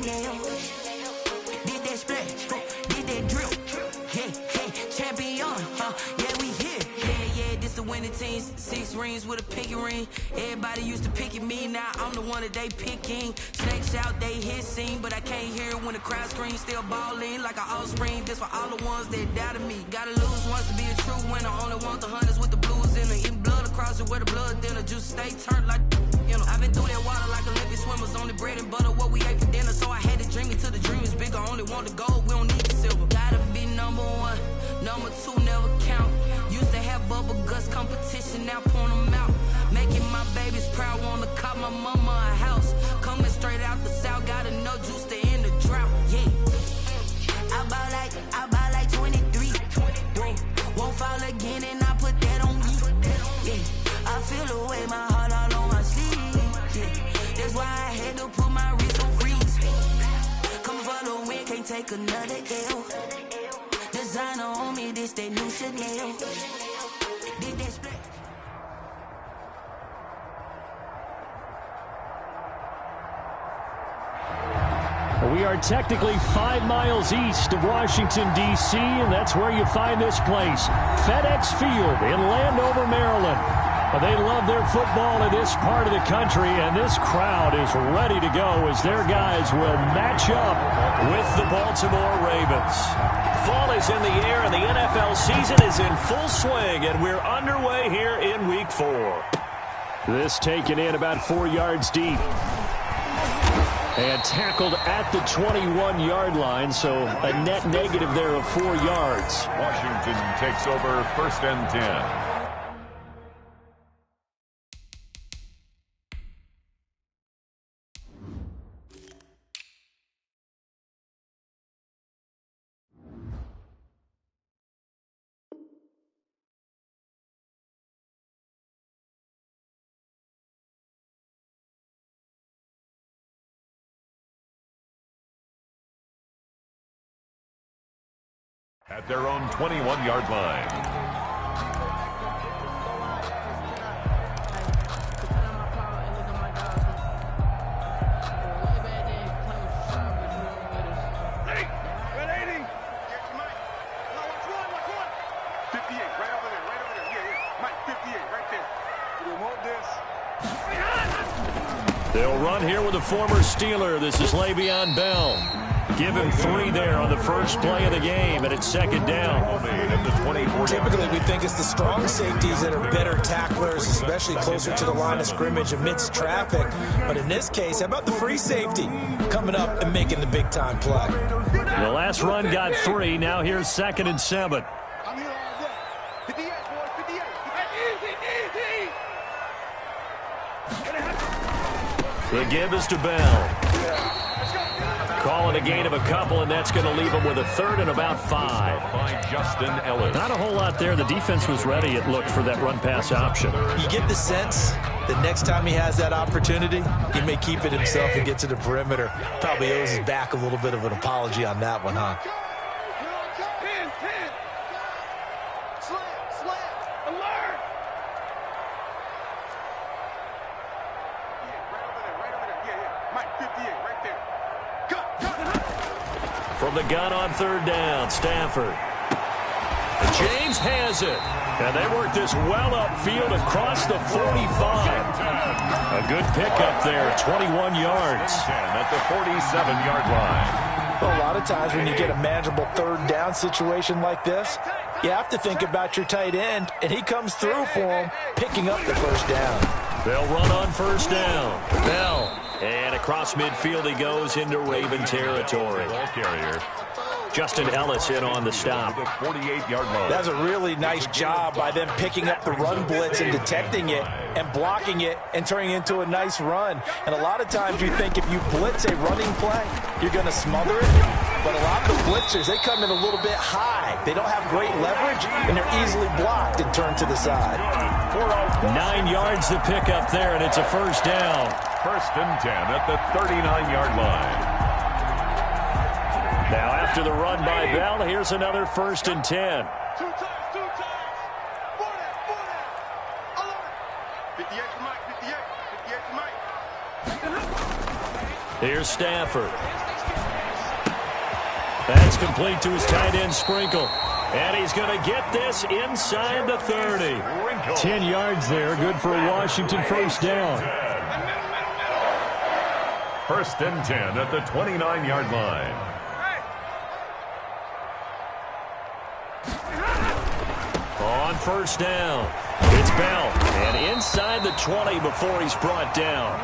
Chanel. Did that splash, did that drip. Yeah, champion, yeah, we here. Yeah, this the winning team. 6 rings with a pinky ring. Everybody used to pick at me, now I'm the one that they picking. Snakes out, they hit scene, but I can't hear it when the crowd screams. Still balling like an offspring. This for all the ones that doubted me. Gotta lose once to be a true winner. Only want the hunters with the blues in it. Eating blood across it where the blood dinner. Juice stay turned like, you know. I've been through that water like Olympic swimmers. Only bread and butter, what we ate for dinner. So I had to dream it till the dream is bigger. Only want the gold, we don't need the silver. Gotta be number 1, number 2 never count. Used to have bubble guts competition, now point them out. Making my babies proud, wanna cop my mama a house. Coming straight out the south, gotta know juice to end the drought. Yeah, I buy like 23. Won't fall again, and I put that on me. Yeah, I feel the way, my heart all on my sleeve. Yeah, that's why I had to put my wrist on freeze. Come for the win, can't take another L. Designer on me, this that new Chanel. Did that split? We are technically 5 miles east of Washington, D.C., and that's where you find this place, FedEx Field in Landover, Maryland. They love their football in this part of the country, and this crowd is ready to go as their guys will match up with the Baltimore Ravens. Fall is in the air, and the NFL season is in full swing, and we're underway here in Week 4. This taken in about 4 yards deep. And tackled at the 21-yard line, so a net negative there of 4 yards. Washington takes over 1st and 10. At their own 21-yard line. Ready? 58, right over there, Yeah. Mike, 58, right there. Remote this. They'll run here with a former Steeler. This is Le'Veon Bell. Give him 3 there on the first play of the game, and it's 2nd down. Typically, we think it's the strong safeties that are better tacklers, especially closer to the line of scrimmage amidst traffic. But in this case, how about the free safety coming up and making the big-time play? The last run got 3. Now here's 2nd and 7. I'm here all day. 58, boys, 58. Easy. The give is to Bell. Calling a gain of a couple, and that's going to leave him with a 3rd and about 5. By Justin Ellis. Not a whole lot there. The defense was ready, it looked, for that run-pass option. You get the sense that next time he has that opportunity, he may keep it himself and get to the perimeter. Probably owes his back a little bit of an apology on that one, huh? From the gun on 3rd down, Stafford. And James has it. And they work this well upfield across the 45. A good pickup there, 21 yards. At the 47-yard line. Well, a lot of times when you get a manageable 3rd down situation like this, you have to think about your tight end, and he comes through for him, picking up the 1st down. They'll run on 1st down. Bell. And across midfield he goes into Raven territory. Ball carrier. Justin Ellis in on the stop. The 48-yard line. That's a really nice job by them picking up the run blitz and detecting it and blocking it and turning it into a nice run. And a lot of times you think if you blitz a running play, you're going to smother it. But a lot of the blitzers, they come in a little bit high. They don't have great leverage, and they're easily blocked and turned to the side. 9 yards to pick up there, and it's a 1st down. 1st and 10 at the 39-yard line. Now after the run by Bell, here's another 1st and 10. 2 times. 4 down. 58 to Mike, 58 to Mike. Here's Stafford. That's complete to his tight end, Sprinkle. And he's going to get this inside the 30. 10 yards there, good for a Washington first down. First and 10 at the 29-yard line. On first down, it's Bell. And inside the 20 before he's brought down.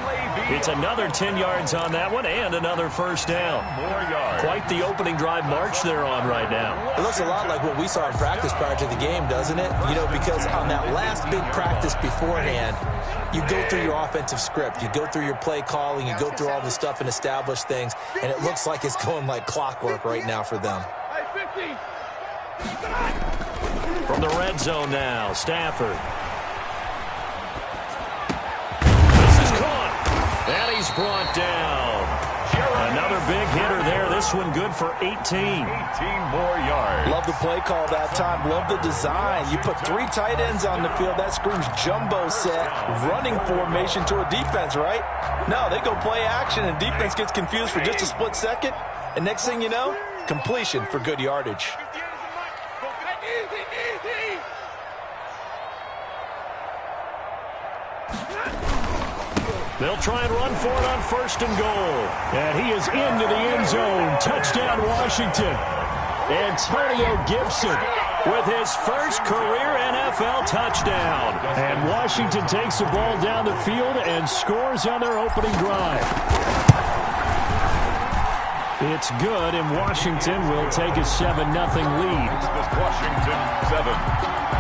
It's another 10 yards on that one and another first down. More yards. Quite the opening drive march they're on right now. It looks a lot like what we saw in practice prior to the game, doesn't it? You know, because on that last big practice beforehand, you go through your offensive script, you go through your play calling, you go through all the stuff and establish things, and it looks like it's going like clockwork right now for them. From the red zone now, Stafford. And he's brought down. Another big hitter there. This one good for 18. 18 more yards. Love the play call that time. Love the design. You put 3 tight ends on the field. That screams jumbo set, running formation to a defense, right? No, they go play action, and defense gets confused for just a split second. And next thing you know, completion for good yardage. They'll try and run for it on first and goal. And he is into the end zone. Touchdown, Washington. Antonio Gibson with his first career NFL touchdown. And Washington takes the ball down the field and scores on their opening drive. It's good, and Washington will take a 7-0 lead. Washington 7,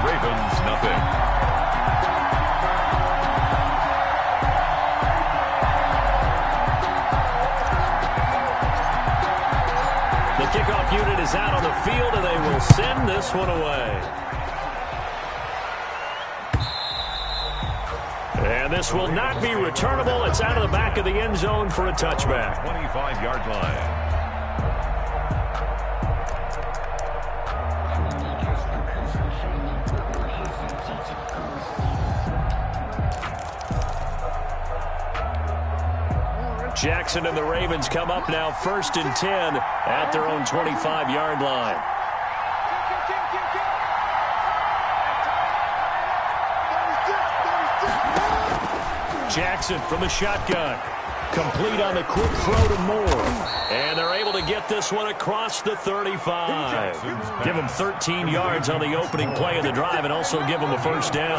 Ravens nothing. The kickoff unit is out on the field, and they will send this one away. And this will not be returnable. It's out of the back of the end zone for a touchback. 25-yard line. Jackson and the Ravens come up now first and 10 at their own 25-yard line. Jackson from the shotgun. Complete on the quick throw to Moore. And they're able to get this one across the 35. Give them 13 yards on the opening play of the drive and also give them a first down.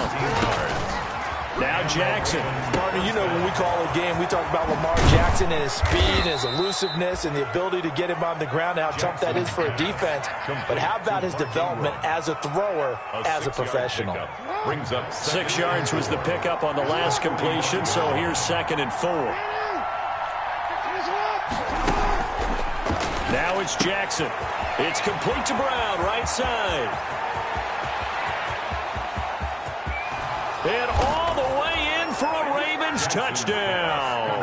Now Jackson. Partner, you know when we call a game, we talk about Lamar Jackson and his speed and his elusiveness and the ability to get him on the ground, how tough that is for a defense. But how about his development as a thrower, as a professional? Brings up 6 yards was the pickup on the last completion, so here's 2nd and 4. Now it's Jackson. It's complete to Brown, right side. And all the way in for a Ravens touchdown.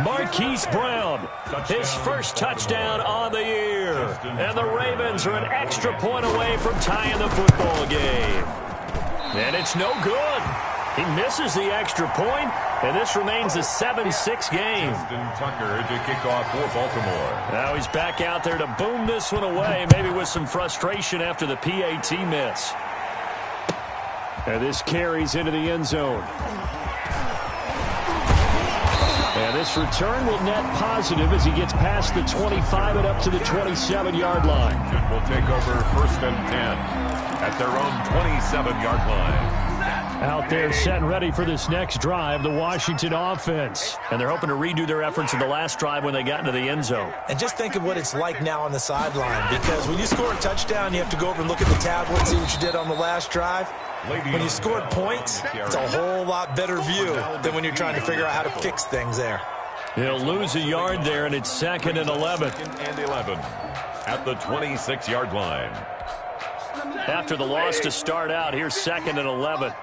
Marquise Brown, his first touchdown on the year. And the Ravens are an extra point away from tying the football game. And it's no good. He misses the extra point, and this remains a 7-6 game. Tucker to kick off for Baltimore. Now he's back out there to boom this one away, maybe with some frustration after the PAT miss. And this carries into the end zone. And this return will net positive as he gets past the 25 and up to the 27-yard line. And will take over first and 10 at their own 27-yard line. Out there set and ready for this next drive, the Washington offense. And they're hoping to redo their efforts in the last drive when they got into the end zone. And just think of what it's like now on the sideline, because when you score a touchdown, you have to go over and look at the tablet and see what you did on the last drive. When you scored points, it's a whole lot better view than when you're trying to figure out how to fix things there. He'll lose a yard there, and it's 2nd and 11. 2nd and 11 at the 26-yard line. After the loss to start out, here's 2nd and 11.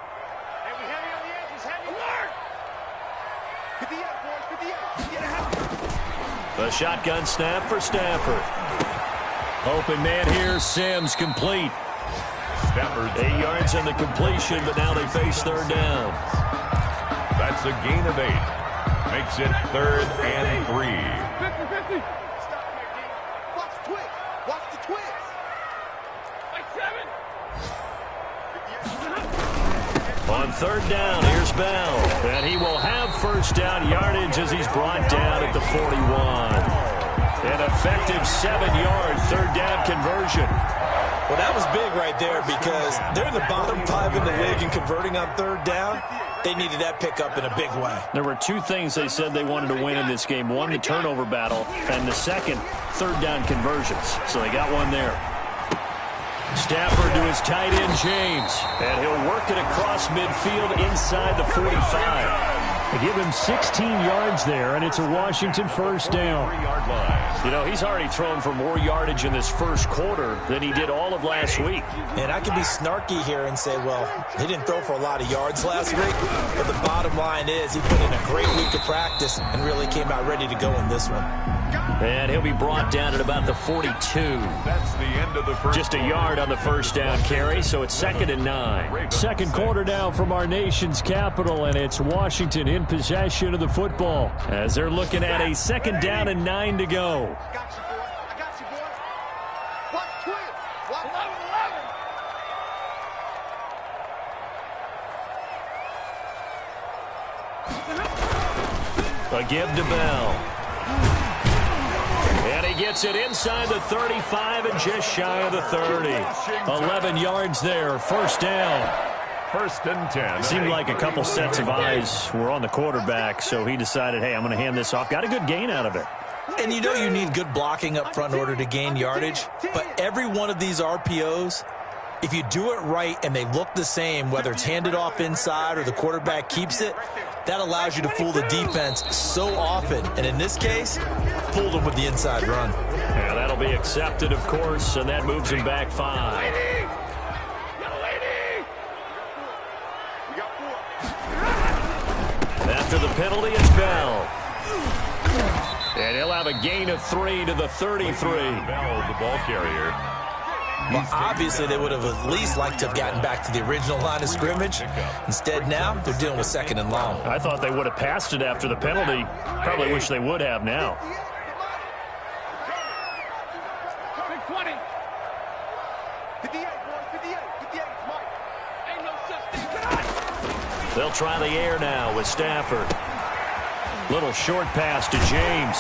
The shotgun snap for Stafford. Open man here, Sims complete. Stafford 8 yards on the completion, but now they face 3rd down. That's a gain of 8. Makes it 3rd and 3. third down. Here's Bell. And he will have first down yardage as he's brought down at the 41. An effective 7-yard third down conversion. Well, that was big right there because they're the bottom 5 in the league in converting on third down. They needed that pickup in a big way. There were two things they said they wanted to win in this game. One, the turnover battle, and the second, third down conversions. So they got one there. Stafford to his tight end, James. And he'll work it across midfield inside the 45. They give him 16 yards there, and it's a Washington first down. You know, he's already thrown for more yardage in this first quarter than he did all of last week. And I can be snarky here and say, well, he didn't throw for a lot of yards last week, but the bottom line is he put in a great week of practice and really came out ready to go in this one. And he'll be brought down at about the 42. That's the end of the first. Just a yard on the first down carry, so it's 2nd and 9. Second quarter now from our nation's capital, and it's Washington in possession of the football as they're looking at a 2nd down and 9 to go. I got you, boy. I got you, boy. Watch twin. Watch 11. A give to Bell. And he gets it inside the 35 and just shy of the 30. 11 yards there, first down. 1st and 10. Seemed like a couple sets of eyes were on the quarterback, so he decided, hey, I'm going to hand this off. Got a good gain out of it. And you know you need good blocking up front in order to gain yardage, but every one of these RPOs, if you do it right and they look the same, whether it's handed off inside or the quarterback keeps it, that allows you to fool the defense so often. And in this case, fooled them with the inside run. Yeah, that'll be accepted, of course, and that moves him back 5. After the penalty, it's Bell. And he'll have a gain of 3 to the 33. Bell, the ball carrier. Well, obviously, they would have at least liked to have gotten back to the original line of scrimmage. Instead, now, they're dealing with 2nd and long. I thought they would have passed it after the penalty. Probably wish they would have now. Big 20. 58, boy. 58. 58, Mike. Ain't no such thing. They'll try the air now with Stafford. Little short pass to James.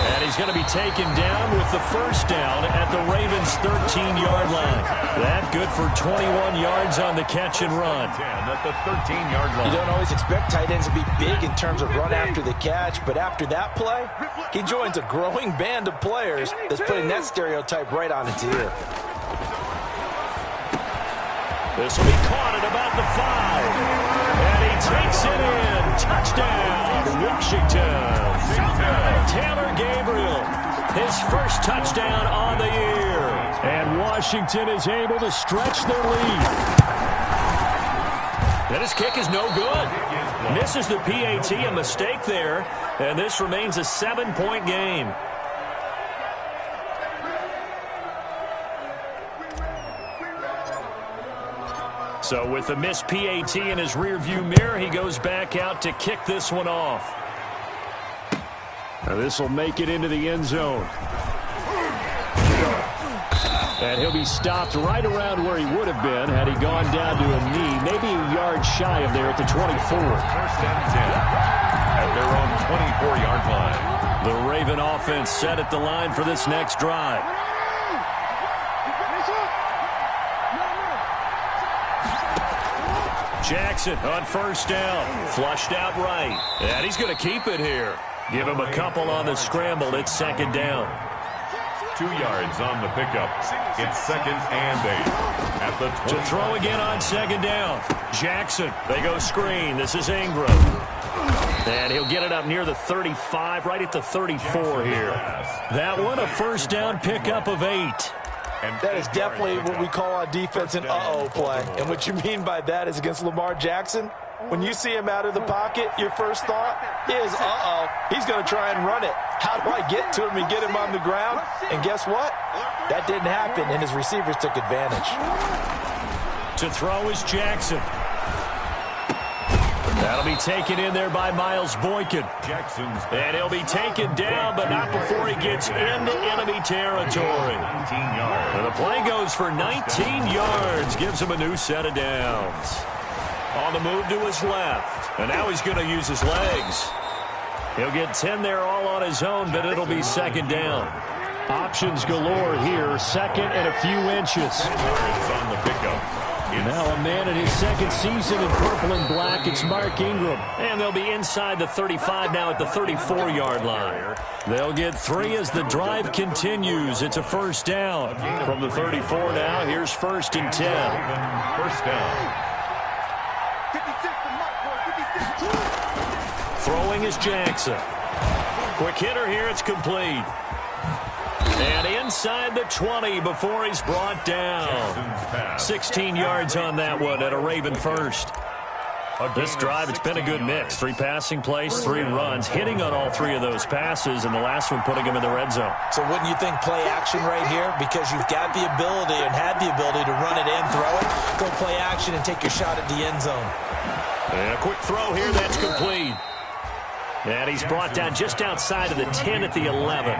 And he's going to be taken down with the first down at the Ravens' 13-yard line. That good for 21 yards on the catch and run. 10 at the 13-yard line. You don't always expect tight ends to be big in terms of run after the catch, but after that play, he joins a growing band of players that's putting that stereotype right on its ear. This will be caught at about the 5. And he takes it in. Touchdown, Washington. Taylor Gabriel, his first touchdown on the year. And Washington is able to stretch their lead. And his kick is no good. Misses the PAT, a mistake there. And this remains a 7-point game. So with the missed PAT in his rearview mirror, he goes back out to kick this one off. Now this will make it into the end zone. And he'll be stopped right around where he would have been had he gone down to a knee, maybe a yard shy of there at the 24. 1st and 10 at their own 24-yard line. The Raven offense set at the line for this next drive. Jackson on first down. Flushed out right. And he's going to keep it here. Give him a couple on the scramble. It's 2nd down. 2 yards on the pickup. It's 2nd and 8 at the 20. To throw again on 2nd down. Jackson. They go screen. This is Ingram. And he'll get it up near the 35, right at the 34 here. That one, a first down pickup of 8. That is definitely what we call on defense an uh-oh play. And what you mean by that is against Lamar Jackson, when you see him out of the pocket, your first thought is, uh-oh, he's going to try and run it. How do I get to him and get him on the ground? And guess what? That didn't happen, and his receivers took advantage. To throw is Jackson. That'll be taken in there by Miles Boykin. Jackson's And he'll be taken down, but not before he gets into enemy territory. 19 yards. And the play goes for 19 yards. Gives him a new set of downs. On the move to his left. And now he's going to use his legs. He'll get 10 there all on his own, but it'll be second down. Options galore here. Second and a few inches. On the pickup. Now a man in his second season in purple and black. It's Mark Ingram. And they'll be inside the 35 now at the 34-yard line. They'll get 3 as the drive continues. It's a first down. From the 34 now, here's first and 10. First down. Throwing is Jackson. Quick hitter here, it's complete. And inside the 20 before he's brought down. 16 yards on that one at a Raven first. This drive, it's been a good mix. 3 passing plays, 3 runs, hitting on all 3 of those passes, and the last one putting him in the red zone. So wouldn't you think play action right here? Because you've got the ability and had the ability to run it in, throw it, go play action, and take your shot at the end zone. And a quick throw here, that's complete. And he's brought down just outside of the 10 at the 11.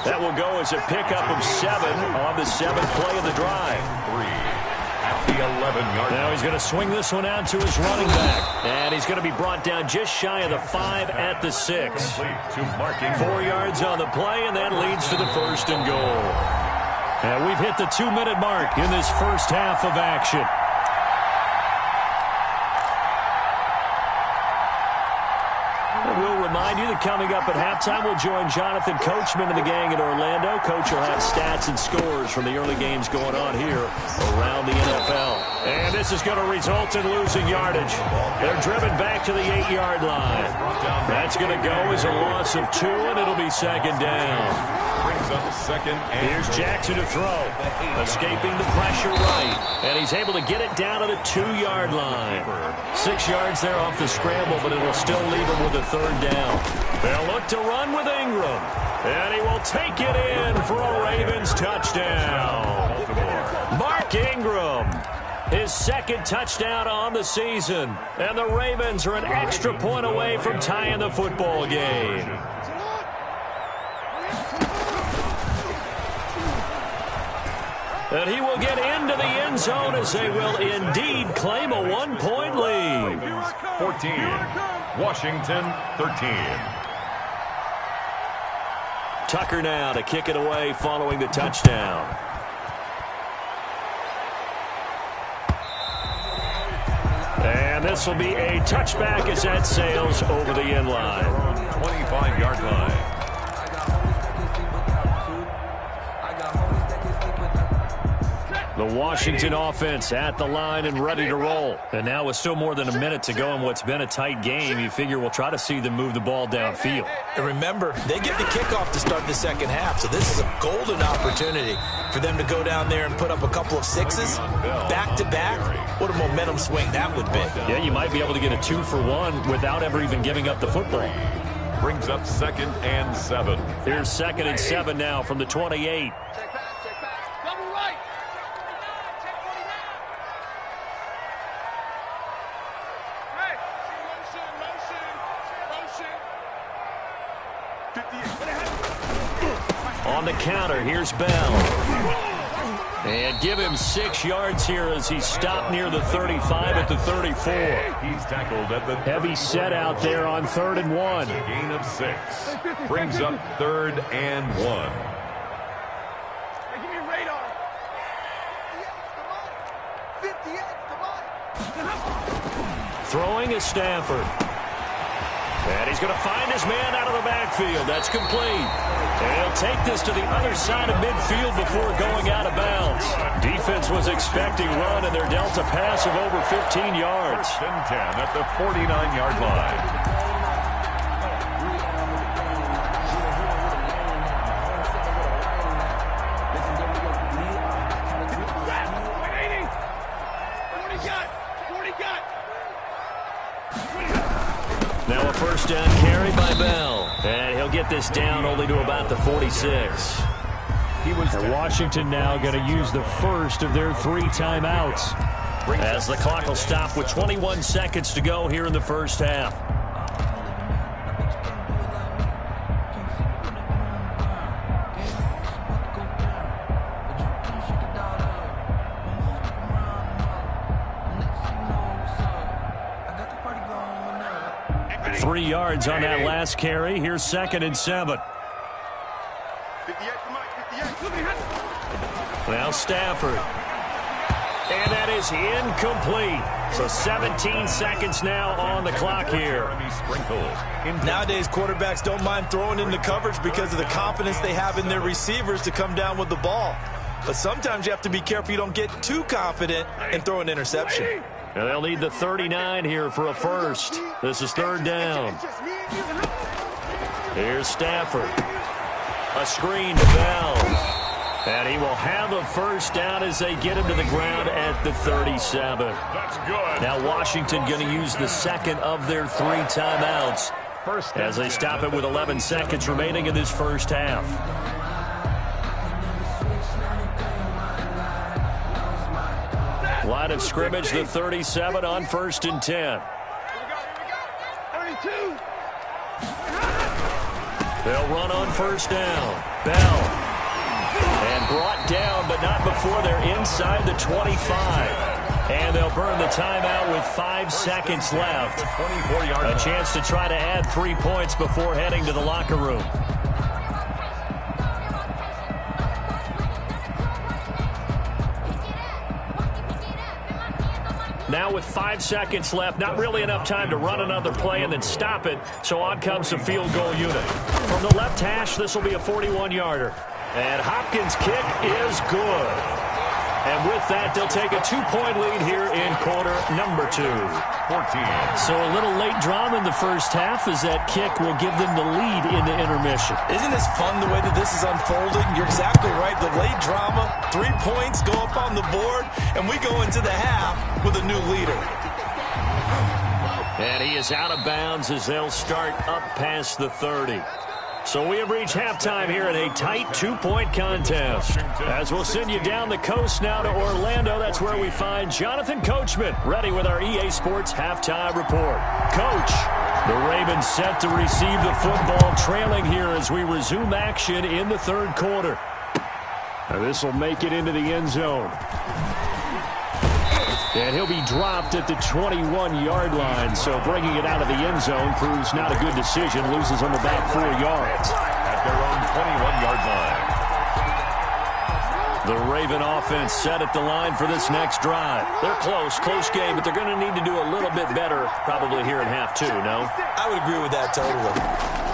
That will go as a pickup of 7 on the 7th play of the drive. 3 at the 11-yard line. Now he's going to swing this one out to his running back. And he's going to be brought down just shy of the 5 at the 6. 4 yards on the play, and that leads to the first and goal. And we've hit the 2-minute mark in this first half of action. We'll remind you that coming up at halftime, we'll join Jonathan Coachman and the gang in Orlando. Coach will have stats and scores from the early games going on here around the NFL. And this is going to result in losing yardage. They're driven back to the 8-yard line. That's going to go as a loss of 2, and it'll be second down. Here's Jackson to throw. Escaping the pressure right. And he's able to get it down to the 2-yard line. 6 yards there off the scramble, but it'll still leave him with a third down. They'll look to run with Ingram. And he will take it in for a Ravens touchdown. Mark Ingram, his second touchdown on the season. And the Ravens are an extra point away from tying the football game. And he will get into the end zone as they will indeed claim a 1-point lead. 14, Washington 13. Tucker now to kick it away following the touchdown. And this will be a touchback as that sails over the end line. 25-yard line. The Washington offense at the line and ready to roll. And now with still more than a minute to go in what's been a tight game, you figure we'll try to see them move the ball downfield. And remember, they get the kickoff to start the second half, so this is a golden opportunity for them to go down there and put up a couple of 6s back-to-back. What a momentum swing that would be. Yeah, you might be able to get a 2-for-1 without ever even giving up the football. Brings up 2nd and 7. Here's 2nd and 7 now from the 28. On the counter, here's Bell. And give him 6 yards here as he stopped near the 35 at the 34. He's tackled at the heavy set out there on 3rd and 1. Gain of 6. Brings up 3rd and 1. Hey, give me a radar. 58, come on. Throwing is Stafford. And he's going to find his man out of the backfield. That's complete. And he'll take this to the other side of midfield before going out of bounds. Defense was expecting run, and they're dealt a pass of over 15 yards. 1st and 10 at the 49-yard line. Now a first down carry by Bell. And he'll get this down only to about the 46. And Washington now going to use the first of their 3 timeouts. As the clock will stop with 21 seconds to go here in the first half. 3 yards on that last carry. Here's 2nd and 7. 58 to Mike, 58. Now Stafford. And that is incomplete. So 17 seconds now on the clock here. Nowadays, quarterbacks don't mind throwing into coverage because of the confidence they have in their receivers to come down with the ball. But sometimes you have to be careful you don't get too confident and throw an interception. Now they'll need the 39 here for a first. This is 3rd down. Here's Stafford. A screen to Bell. And he will have a first down as they get him to the ground at the 37. That's good. Now Washington going to use the 2nd of their 3 timeouts as they stop it with 11 seconds remaining in this first half. Line of scrimmage, the 37 on 1st and 10. 32. They'll run on 1st down. Bell. And brought down, but not before they're inside the 25. And they'll burn the timeout with 5 seconds left. A chance to try to add 3 points before heading to the locker room. Now with 5 seconds left, not really enough time to run another play and then stop it, so on comes the field goal unit. From the left hash, this will be a 41-yarder. And Hopkins' kick is good. And with that, they'll take a 2-point lead here in quarter number 2. 14. So a little late drama in the first half as that kick will give them the lead into intermission. Isn't this fun the way that this is unfolding? You're exactly right. The late drama, 3 points go up on the board, and we go into the half with a new leader. And he is out of bounds as they'll start up past the 30. So we have reached halftime here in a tight 2-point contest. As we'll send you down the coast now to Orlando, that's where we find Jonathan Coachman, ready with our EA Sports Halftime Report. Coach, the Ravens set to receive the football, trailing here as we resume action in the 3rd quarter. Now this will make it into the end zone. And he'll be dropped at the 21-yard line, so bringing it out of the end zone proves not a good decision. Loses them about 4 yards. At their own 21-yard line. The Raven offense set at the line for this next drive. They're close game, but they're going to need to do a little bit better probably here in half 2, no? I would agree with that totally.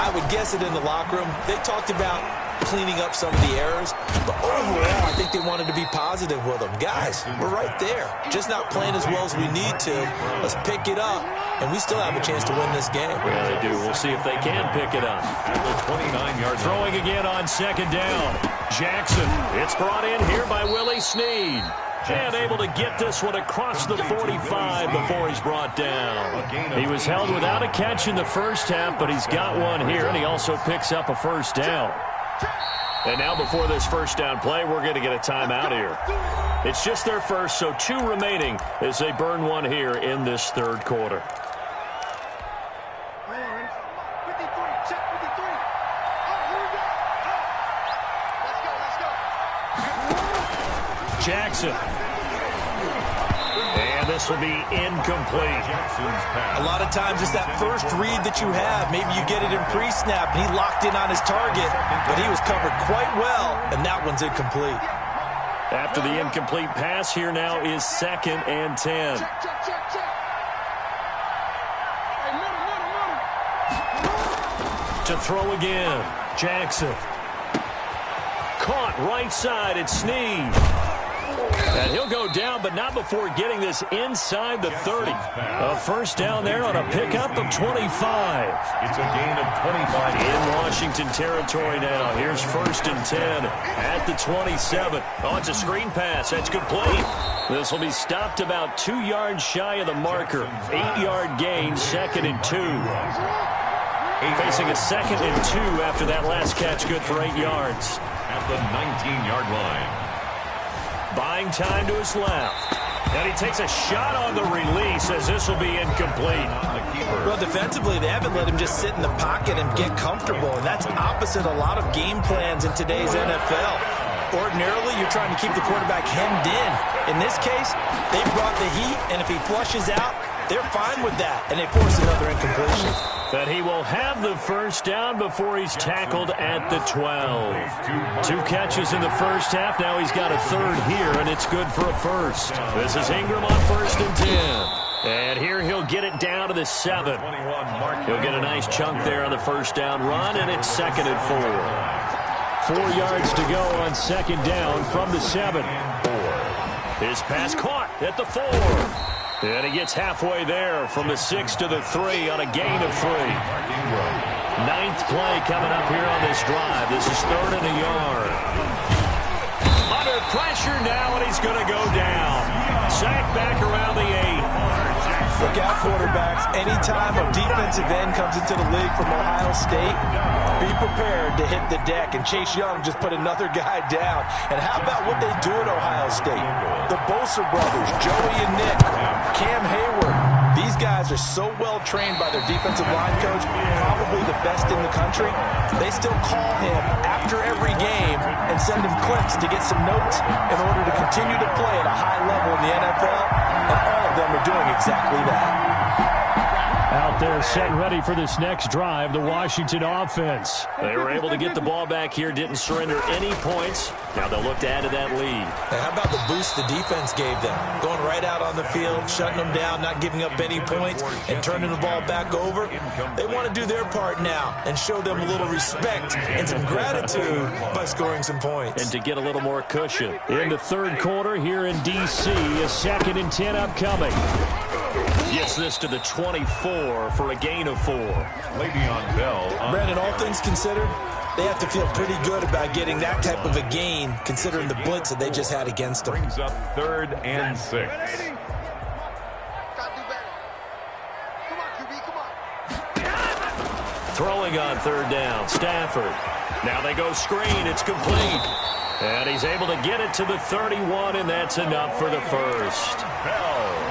I would guess it in the locker room. They talked about cleaning up some of the errors, but overall, I think they wanted to be positive with them. Guys, we're right there. Just not playing as well as we need to. Let's pick it up, and we still have a chance to win this game. Yeah, they do. We'll see if they can pick it up. At the 29-yard line. Throwing again on 2nd down. Jackson. It's brought in here by Willie Snead. And able to get this one across the 45 before he's brought down. He was held without a catch in the first half, but he's got one here, and he also picks up a first down. And now before this first down play, we're going to get a timeout here. It's just their first, so 2 remaining as they burn one here in this 3rd quarter. Jackson. And this will be incomplete. Jackson's pass. A lot of times it's that first read that you have. Maybe you get it in pre-snap. He locked in on his target, but he was covered quite well, and that one's incomplete. After the incomplete pass, here now is 2nd and 10. To throw again, Jackson. Caught right side, it's Snead. And he'll go down, but not before getting this inside the 30. A first down there on a pickup of 25. It's a gain of 25. In Washington territory now. Here's 1st and 10 at the 27. Oh, it's a screen pass. That's complete. This will be stopped about 2 yards shy of the marker. 8-yard gain, 2nd and 2. Facing a 2nd and 2 after that last catch, good for 8 yards. At the 19-yard line. Buying time to his left. And he takes a shot on the release as this will be incomplete. Well, defensively, they haven't let him just sit in the pocket and get comfortable, and that's opposite a lot of game plans in today's NFL. Ordinarily, you're trying to keep the quarterback hemmed in. In this case, they brought the heat, and if he flushes out, they're fine with that, and they force another incompletion. That he will have the first down before he's tackled at the 12. 2 catches in the first half. Now he's got a third here, and it's good for a first. This is Ingram on 1st and 10. And here he'll get it down to the 7. He'll get a nice chunk there on the first down run, and it's 2nd and 4. 4 yards to go on 2nd down from the 7. His pass caught at the 4. And he gets halfway there from the 6 to the 3 on a gain of 3. 9th play coming up here on this drive. This is 3rd and a yard. Under pressure now, and he's going to go down. Sacked back around the 8. Look out, quarterbacks. Anytime a defensive end comes into the league from Ohio State, be prepared to hit the deck. And Chase Young just put another guy down. And how about what they do at Ohio State? The Bosa brothers, Joey and Nick, Cam Hayward. These guys are so well trained by their defensive line coach, probably the best in the country. They still call him after every game and send him clips to get some notes in order to continue to play at a high level in the NFL. And all of them are doing exactly that. Out there set and ready for this next drive, the Washington offense. They were able to get the ball back here, didn't surrender any points. Now they'll look to add to that lead. Hey, how about the boost the defense gave them? Going right out on the field, shutting them down, not giving up any points, and turning the ball back over. They want to do their part now and show them a little respect and some gratitude by scoring some points. And to get a little more cushion. In the 3rd quarter here in D.C., a 2nd and 10 upcoming. Gets this to the 24 for a gain of 4. Le'Veon Bell. Brandon, all things considered, they have to feel pretty good about getting that type of a gain, considering the blitz that they just had against them. Brings up 3rd and 6. Throwing on 3rd down, Stafford. Now they go screen, it's complete. And he's able to get it to the 31, and that's enough for the first.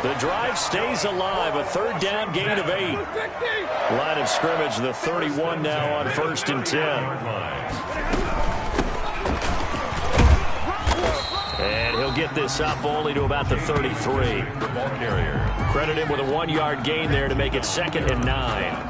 The drive stays alive, a 3rd down gain of 8. Line of scrimmage, the 31 now on 1st and 10. And he'll get this up only to about the 33. Credit him with a 1-yard gain there to make it 2nd and 9.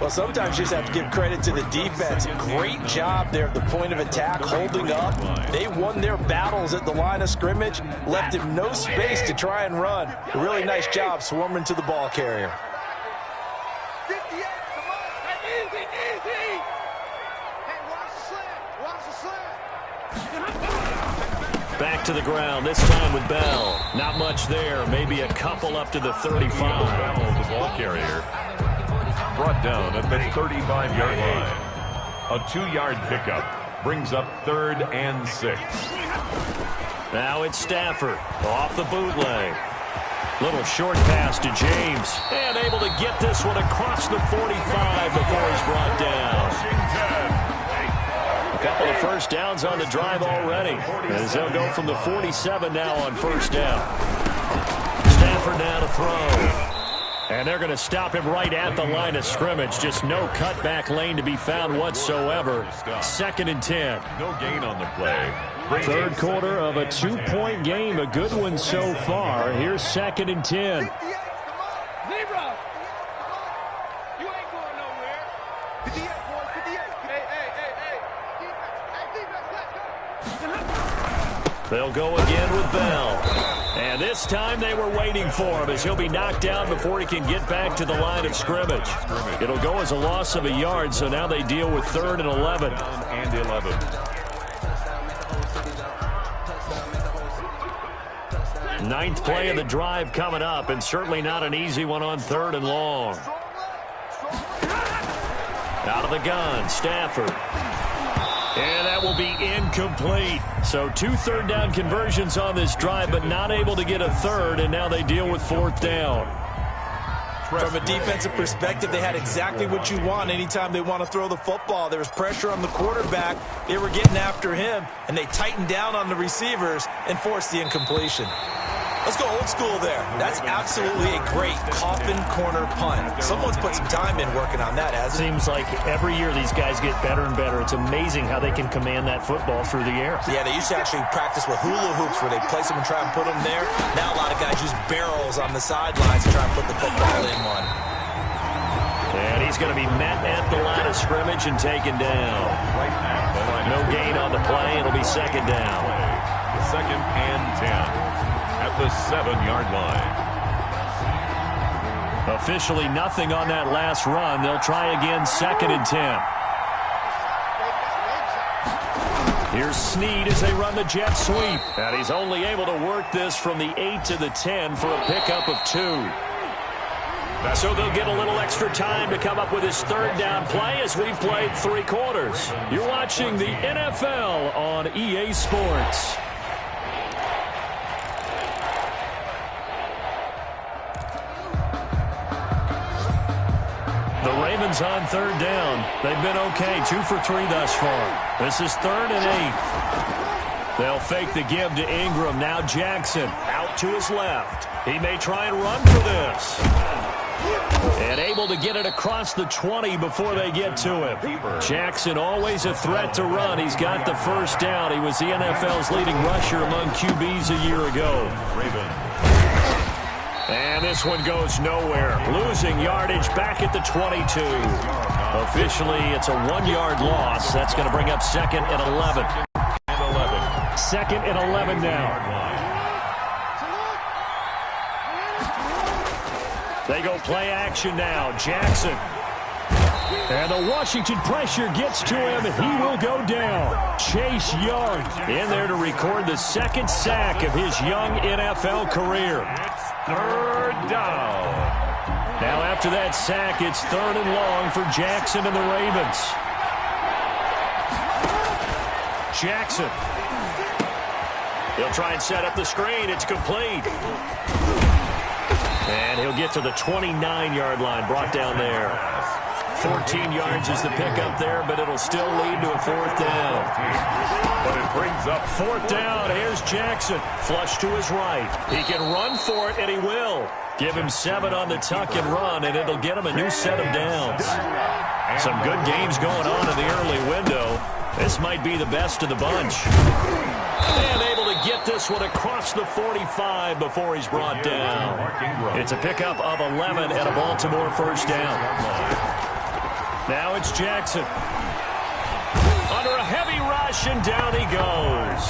Well, sometimes you just have to give credit to the defense. Great job there at the point of attack, holding up. They won their battles at the line of scrimmage, left him no space to try and run. A really nice job swarming to the ball carrier. 58, come on. Easy, easy. Hey, watch the slant. Back to the ground, this time with Bell. Not much there, maybe a couple up to the 35. The ball carrier. Brought down at the 35-yard line. A 2-yard pickup brings up 3rd and 6. Now it's Stafford off the bootleg. Little short pass to James. And able to get this one across the 45 before he's brought down. A couple of first downs on the drive already. As they'll go from the 47 now on 1st down. Stafford now to throw. And they're going to stop him right at the line of scrimmage. Just no cutback lane to be found whatsoever. 2nd and 10. No gain on the play. 3rd quarter of a 2-point game. A good one so far. Here's 2nd and 10. 58, come on. Zebra. You ain't going nowhere. 58, boys, 58. Hey. Defense, let's go. They'll go again with Bell. And this time they were waiting for him as he'll be knocked down before he can get back to the line of scrimmage. It'll go as a loss of a yard, so now they deal with 3rd and 11. And 11. 9th play of the drive coming up, and certainly not an easy one on 3rd and long. Out of the gun, Stafford. And that will be incomplete. So 2 3rd down conversions on this drive, but not able to get a 3rd, and now they deal with 4th down. From a defensive perspective, they had exactly what you want anytime they want to throw the football. There was pressure on the quarterback. They were getting after him, and they tightened down on the receivers and forced the incompletion. Let's go old school there. That's absolutely a great coffin corner punt. Someone's put some time in working on that, hasn't it? Seems like every year these guys get better and better. It's amazing how they can command that football through the air. Yeah, they used to actually practice with hula hoops where they place them and try and put them there. Now a lot of guys use barrels on the sidelines to try and put the football in one. And he's going to be met at the line of scrimmage and taken down. No gain on the play. It'll be second down. 2nd and 10. At the 7-yard line. Officially nothing on that last run. They'll try again 2nd and 10. Here's Snead as they run the jet sweep. And he's only able to work this from the 8 to the 10 for a pickup of 2. So they'll get a little extra time to come up with his 3rd down play as we've played 3 quarters. You're watching the NFL on EA Sports. The Ravens on 3rd down. They've been okay, 2 for 3 thus far. This is 3rd and 8. They'll fake the give to Ingram. Now Jackson out to his left. He may try and run for this. And able to get it across the 20 before they get to him. Jackson always a threat to run. He's got the 1st down. He was the NFL's leading rusher among QBs a year ago. And this one goes nowhere. Losing yardage back at the 22. Officially, it's a 1-yard loss. That's going to bring up 2nd and 11. 2nd and 11 now. They go play action now. Jackson. And the Washington pressure gets to him. He will go down. Chase Young in there to record the 2nd sack of his young NFL career. 3rd down. Now after that sack, it's 3rd and long for Jackson and the Ravens. Jackson. He'll try and set up the screen. It's complete. And he'll get to the 29-yard line, brought down there. 14 yards is the pickup there, but it'll still lead to a 4th down. But it brings up 4th down. Here's Jackson. Flush to his right. He can run for it, and he will. Give him 7 on the tuck and run, and it'll get him a new set of downs. Some good games going on in the early window. This might be the best of the bunch. And able to get this one across the 45 before he's brought down. It's a pickup of 11 and a Baltimore 1st down. Now it's Jackson. Under a heavy rush, and down he goes.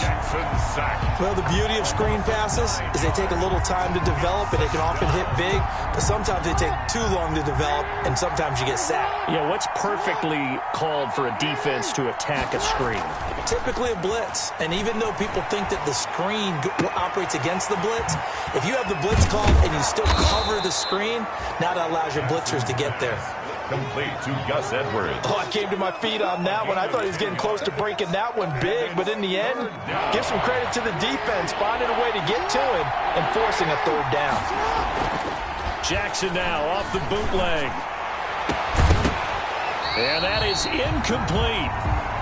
Well, the beauty of screen passes is they take a little time to develop, and they can often hit big, but sometimes they take too long to develop, and sometimes you get sacked. Yeah, what's perfectly called for a defense to attack a screen? Typically a blitz, and even though people think that the screen operates against the blitz, if you have the blitz called and you still cover the screen, now that allows your blitzers to get there. Complete to Gus Edwards. Oh, I came to my feet on that one. I thought he was getting close to breaking that one big, but in the end, give some credit to the defense, finding a way to get to him and forcing a 3rd down. Jackson now off the bootleg. And that is incomplete.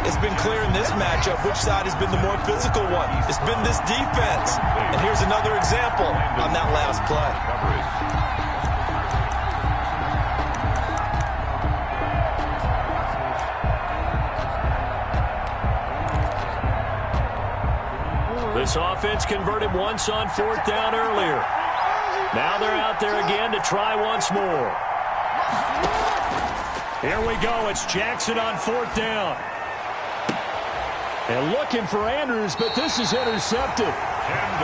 It's been clear in this matchup which side has been the more physical one. It's been this defense. And here's another example on that last play. This offense converted once on 4th down earlier. Now they're out there again to try once more. Here we go. It's Jackson on 4th down. And looking for Andrews, but this is intercepted.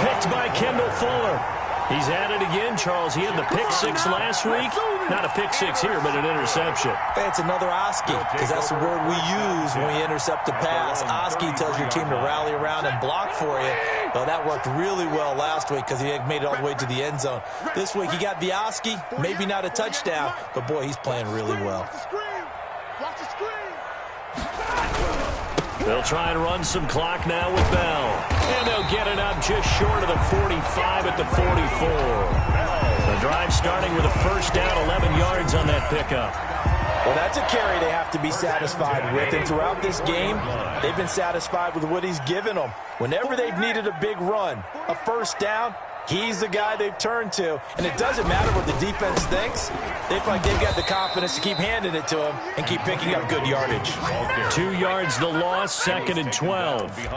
Picked by Kendall Fuller. He's at it again, Charles. He had the pick-6 last week. Not a pick-6 here, but an interception. It's another Oski, because that's the word we use when we intercept a pass. Oski tells your team to rally around and block for you. Well, that worked really well last week because he made it all the way to the end zone. This week he got the Oski, maybe not a touchdown, but boy, he's playing really well. They'll try and run some clock now with Bell. And they'll get it up just short of the 45 at the 44. The drive starting with a 1st down, 11 yards on that pickup. Well, that's a carry they have to be satisfied with. And throughout this game, they've been satisfied with what he's given them. Whenever they've needed a big run, a 1st down, He's the guy they've turned to, and it doesn't matter what the defense thinks. They feel like they've got the confidence to keep handing it to him and keep picking up good yardage. 2 yards the loss, 2nd and 12.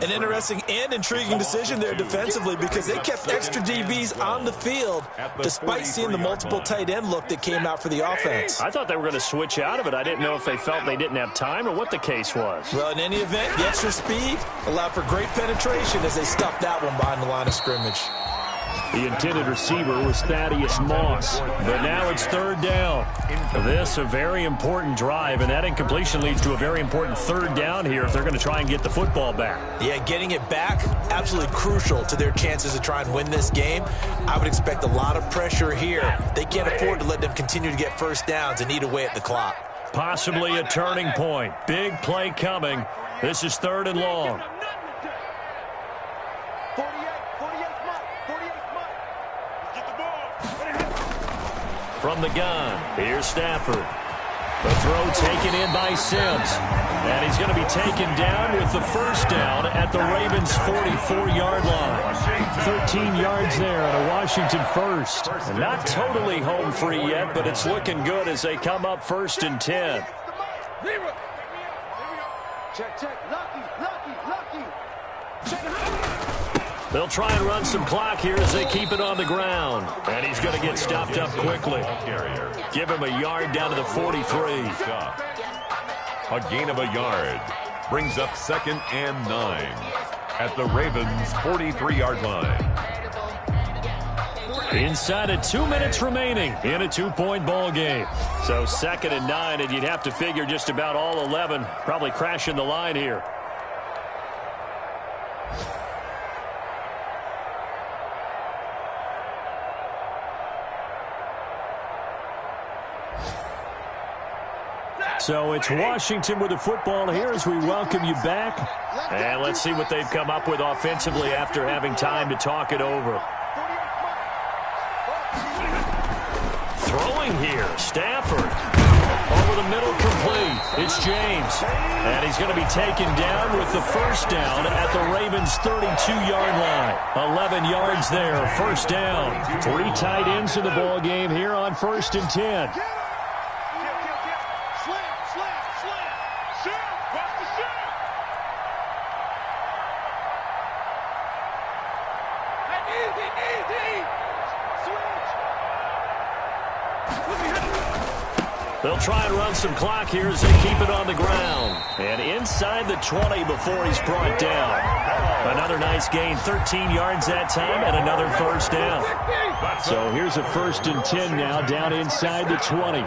An interesting and intriguing decision there defensively because they kept extra DBs on the field despite seeing the multiple tight end look that came out for the offense. I thought they were going to switch out of it. I didn't know if they felt they didn't have time or what the case was. Well, in any event, the extra speed allowed for great penetration as they stuffed that one behind the line of scrimmage. The intended receiver was Thaddeus Moss. But now it's 3rd down. This a very important drive, and that incompletion leads to a very important 3rd down here if they're going to try and get the football back. Yeah, getting it back, absolutely crucial to their chances to try and win this game. I would expect a lot of pressure here. They can't afford to let them continue to get first downs and eat away at the clock. Possibly a turning point. Big play coming. This is 3rd and long. From the gun, here's Stafford. The throw taken in by Sims. And he's going to be taken down with the 1st down at the Ravens' 44-yard line. 13 yards there on a Washington 1st. And not totally home free yet, but it's looking good as they come up 1st and 10. Check. Lucky. They'll try and run some clock here as they keep it on the ground. And he's going to get stopped up quickly. Give him a yard down to the 43. A gain of a yard brings up 2nd and 9 at the Ravens' 43-yard line. Inside of 2 minutes remaining in a 2-point ball game. So 2nd and 9, and you'd have to figure just about all 11 probably crashing the line here. So it's Washington with the football here as we welcome you back. And let's see what they've come up with offensively after having time to talk it over. Throwing here, Stafford. Over the middle, complete. It's James. And he's going to be taken down with the 1st down at the Ravens' 32-yard line. 11 yards there, 1st down. 3 tight ends in the ball game here on 1st and 10. They'll try and run some clock here as they keep it on the ground. And inside the 20 before he's brought down. Another nice gain, 13 yards that time, and another 1st down. So here's a 1st and 10 now, down inside the 20.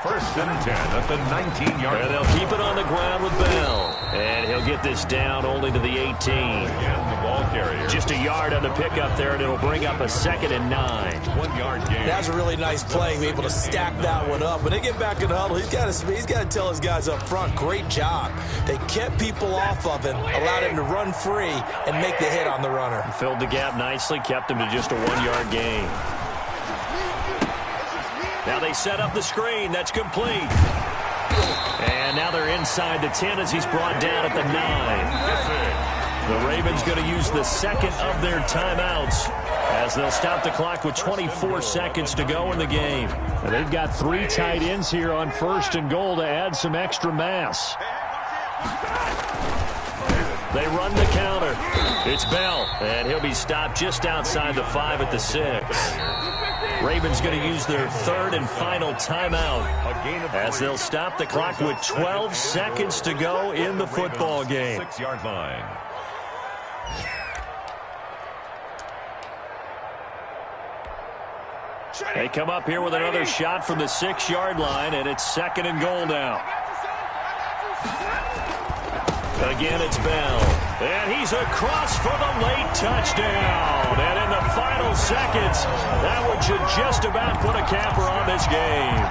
1st and 10 at the 19-yard line. And they'll keep it on the ground with Bell. And he'll get this down only to the 18. Again, the ball carrier. Just a yard on the pickup there, and it'll bring up a 2nd and 9. 1-yard gain. That's a really nice play, be able to stack that one up. When they get back in the huddle, he's got to tell his guys up front, great job. They kept people off of him, allowed him to run free and make the hit on the runner. Filled the gap nicely, kept him to just a 1-yard gain. Now they set up the screen. That's complete. And now they're inside the 10 as he's brought down at the 9. The Ravens going to use the 2nd of their timeouts as they'll stop the clock with 24 seconds to go in the game. And they've got 3 tight ends here on 1st and goal to add some extra mass. They run the counter. It's Bell, and he'll be stopped just outside the 5 at the 6. Ravens going to use their 3rd and final timeout as they'll stop the clock with 12 seconds to go in the football game. 6-yard line. They come up here with another shot from the 6-yard line, and it's 2nd and goal now. Again, it's Bell. And he's across for the late touchdown. And in the final seconds, that one should just about put a capper on this game.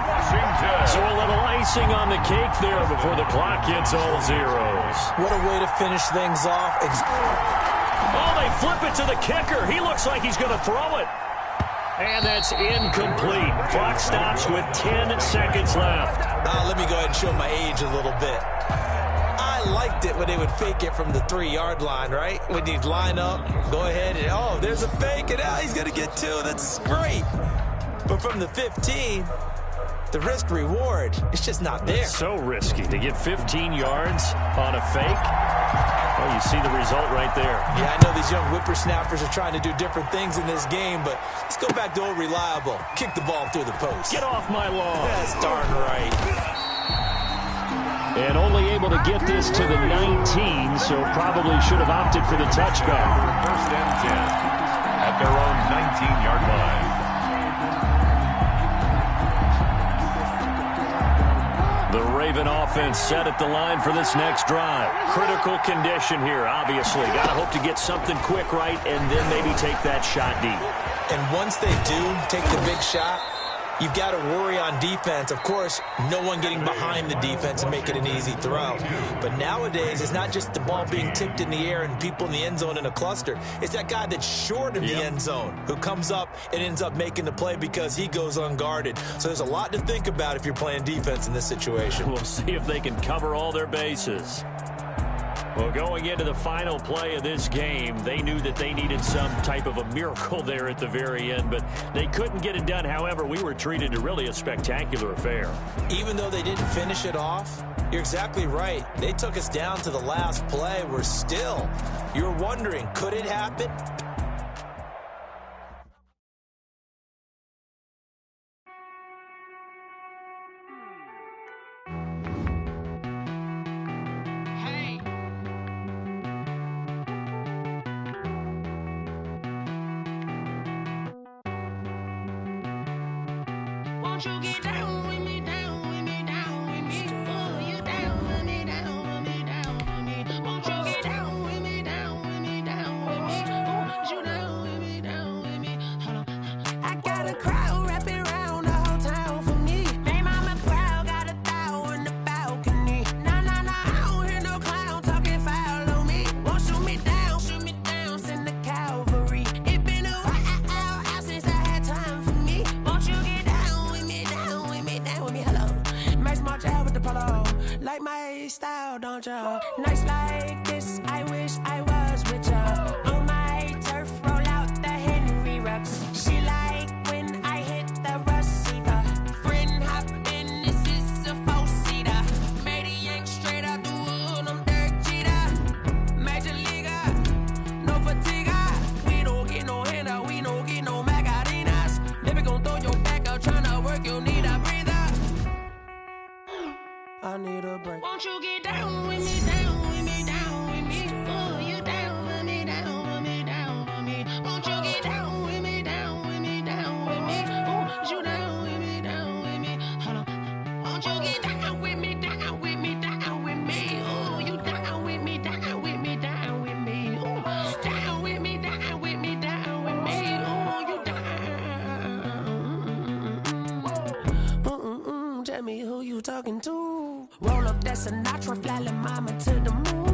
So a little icing on the cake there before the clock hits all zeros. What a way to finish things off. Oh, they flip it to the kicker. He looks like he's going to throw it. And that's incomplete. Clock stops with 10 seconds left. Let me go ahead and show my age a little bit. I liked it when they would fake it from the 3-yard line, right? When you'd line up, go ahead, and oh, there's a fake, and now he's going to get 2. That's great. But from the 15, the risk-reward, it's just not there. It's so risky to get 15 yards on a fake. Well, you see the result right there. Yeah, I know these young whippersnappers are trying to do different things in this game, but let's go back to old reliable. Kick the ball through the post. Get off my lawn. That's darn right. And only able to get this to the 19, so probably should have opted for the touchback. First and 10 at their own 19-yard line. The Raven offense set at the line for this next drive. Critical condition here, obviously. Got to hope to get something quick right and then maybe take that shot deep. And once they do take the big shot, you've got to worry on defense. Of course, no one getting behind the defense and making an easy throw. But nowadays, it's not just the ball being tipped in the air and people in the end zone in a cluster. It's that guy that's short of the end zone who comes up and ends up making the play because he goes unguarded. So there's a lot to think about if you're playing defense in this situation. We'll see if they can cover all their bases. Well, going into the final play of this game, they knew that they needed some type of a miracle there at the very end, but they couldn't get it done. However, we were treated to really a spectacular affair. Even though they didn't finish it off, you're exactly right. They took us down to the last play. We're still, you're wondering, could it happen? Won't you get down with me, down with me, down with me? Oh, you down with me, down with me, down with me. Won't you get down with me, down with me, down with me? Oh, you down with me, down with me? Hold on. I got a crowd wrapping around the whole town for me. They mama proud, got a thou in the balcony. Nah, nah, nah, I don't hear no clown talking foul on me. Won't shoot me down, send the cavalry. It been a while since I had time for me. Won't you get down with me, down with me, down with me? Hello. Max March out with the polo. Like my style, don't ya? Nights like this, I wish I was with ya. On my turf, roll out the Henry Rux. She like when I hit the receiver. Friend hop in, this is a 4-seater. Made a yank straight out the wood, I'm Derek Jeter. Major leaguer, no fatigue. We don't get no handout, we don't get no Macarinas. Never gon' throw your back out, tryna work, you need a breather. I need a break. Won't you get down with me, down with me, down with me? Oh, you down with me, down with me, down with me? Won't you get down with me, down with me, down with me? Oh, you down with me, down with me? Hold on. Won't you get down with me, down with me, down with me? Oh, you down with me, down with me, down with me? Oh, down with me, down with me, down with me? Oh, you down. Tell me who you talking to. Roll up that Sinatra, fly la mama to the moon.